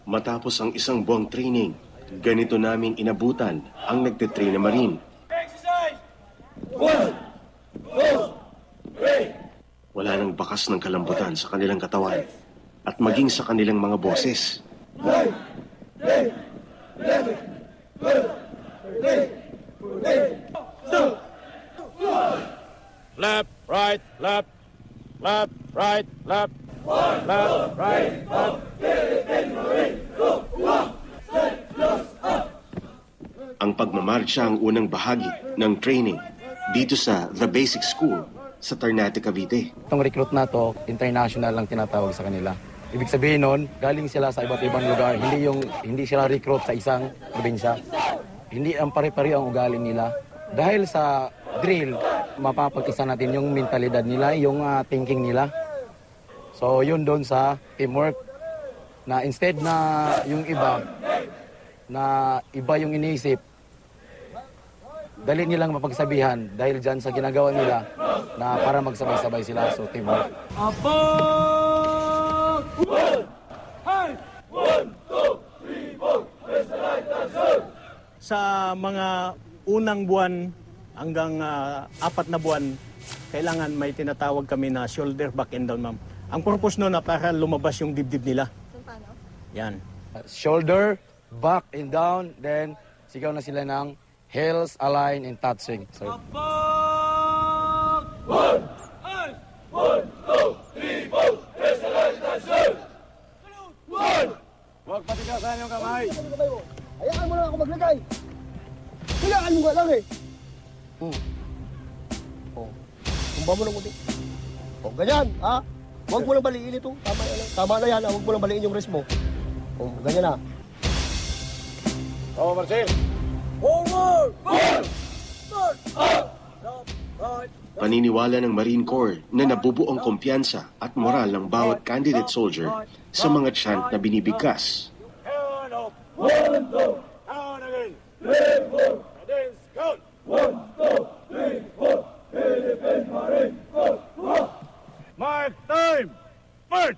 Matapos ang isang buwang training, ganito namin inabutan ang nagtitrain na Marine. Wala nang bakas ng kalambutan sa kanilang katawan at maging sa kanilang mga boses. Left, right, left, left, right, left, left, right, left. Ang pagmamarcha ang unang bahagi ng training dito sa The Basic School sa Ternate, Cavite. Itong recruit na to, international lang tinatawag sa kanila. Ibig sabihin nun, galing sila sa iba't ibang lugar. Hindi sila recruit sa isang probinsya. Hindi ang pare-pare ang ugali nila. Dahil sa drill, mapapag-isa natin yung mentalidad nila, yung thinking nila. So yun doon sa teamwork na instead na yung iba yung iniisip, dali nilang mapagsabihan dahil dyan sa ginagawa nila na para magsabay-sabay sila. So teamwork. Sa mga unang buwan hanggang 4 na buwan, kailangan may tinatawag kami na shoulder, back and down, ma'am. Ang purpose nun na para lumabas yung dibdib nila. So, paano? Yan. Shoulder, back and down, then sigaw na sila ng heels, align, and touching. So, 1, 2, 3, 4, heels, align, touching! 1! Huwag patigasan yung kamay. Hayaan mo na ako maglagay. Kailangan mo nga lang eh. Kumba mo lang ulit. Ganyan, ha? Huwag mo lang baliin ito. Tama na yan, ha? Huwag mo lang baliin yung rest mo. Ganyan na. Marcel. Forward! Forward! Paniniwala ng Marine Corps na nabubuong kumpiyansa at moral ng bawat candidate soldier sa mga chant na binibigkas. Down up. 1, 2. Down again. 3, 4. Cadence, count. 1, 2, 3, 4. Philippine Marine Corps. Mark time. March.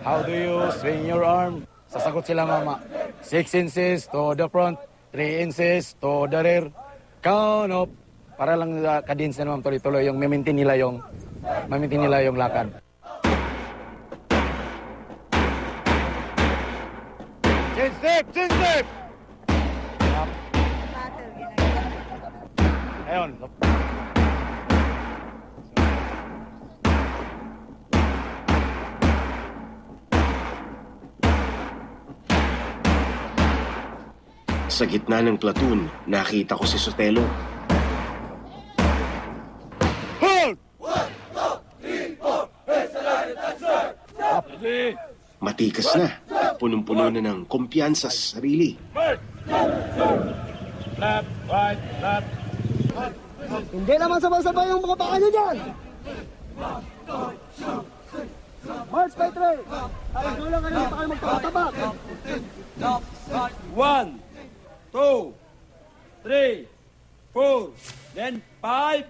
how do you swing your arm? Sasagot sila mama. 6 inches to the front, 3 inches to the rear. Count up. Para lang cadence na naman tuloy-tuloy yung maintain nila yung lakad. Chin step, chin step. Ayun. Sa gitna ng platoon, nakita ko si Sotelo. Hold! Matikas na, punong-puno na ng kumpiyansa sa sarili. Left, right, left. Hindi naman sabay-sabay yung mga baka nyo dyan. March by 3. Ay, doon lang kayo, baka magtatabak. 1, 2, 3, 4, then 5,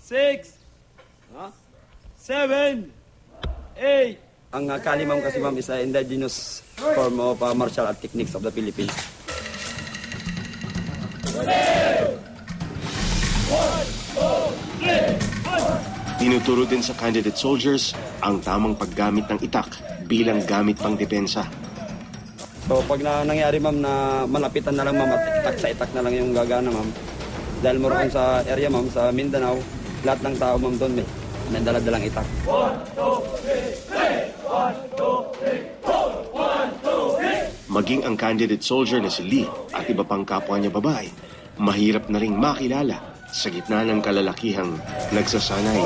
6, 7, 8. Ang kali ma'am kasi ma'am is an indigenous form of martial art techniques of the Philippines. Tinuturo din sa candidate soldiers ang tamang paggamit ng itak bilang gamit pang depensa. So pag nangyari ma'am na malapitan na lang ma'am at itak sa itak na lang yung gagana ma'am. Dahil moroon sa area ma'am, sa Mindanao, lahat ng tao ma'am doon may dala-dalang itak. 1, 2, 3, 1, 2, 3, 4, 1, 2, 3. Maging ang candidate soldier na si Lee at iba pang kapwa niya babae, mahirap na ring makilala sa gitna ng kalalakihang nagsasanay.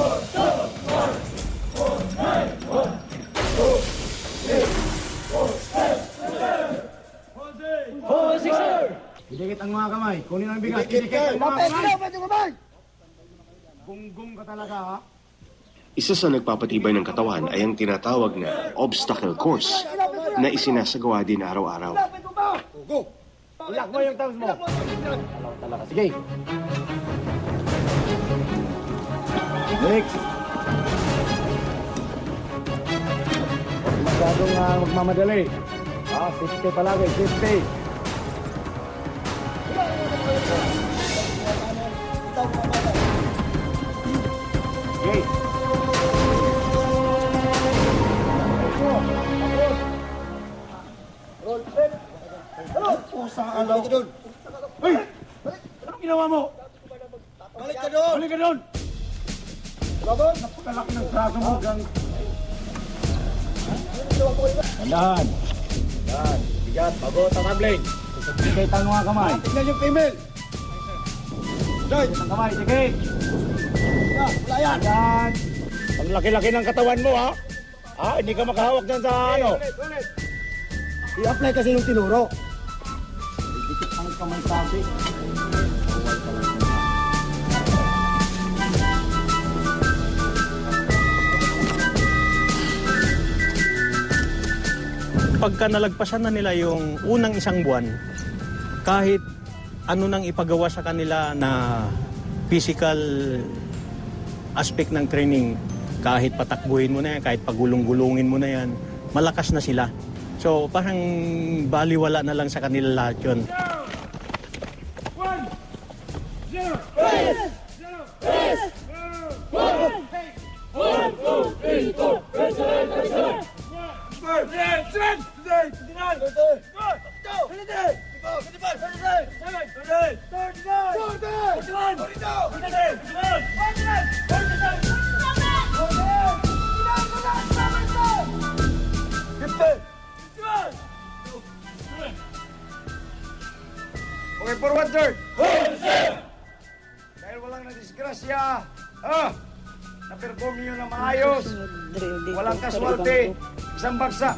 Idikit ang mga kamay. Kunin ang bigas. Idikit ang mga kamay. Gunggong ka talaga, ha? Isa sa nagpapatibay ng katawan ay ang tinatawag na obstacle course. na isinasagawa din araw-araw. Ilak mo yung thumbs mo. Talaga. Sige. Next. Masyadong magmamadali. Safety palagi, safety. Okay. Hey! Anong ginawa mo? Balik ka doon! Balik ka doon! Napakalaki ng braso mo. Tandaan. Yan. Bigat. Bago. Tamabling. Sige, tanong nga kamay. Tignan yung female! Joy! Ang kamay. Sige. Wala yan! Yan. Ang laki-laki ng katawan mo, ha? Hindi ka makahawak dyan sa ano. I-apply kasi yung tinuro. Dikit ang kamay sabi. Pagka nalagpasan na nila yung unang isang buwan, kahit ano nang ipagawa sa kanila na physical aspect ng training, kahit patakbuhin mo na yan, kahit pagulong-gulungin mo na yan, malakas na sila. So parang baliwala na lang sa kanila lahat yun. Okay, forward, sir. Dahil walang nadisgrasya, na-perform nyo na maayos, walang casualty, isang bagsak.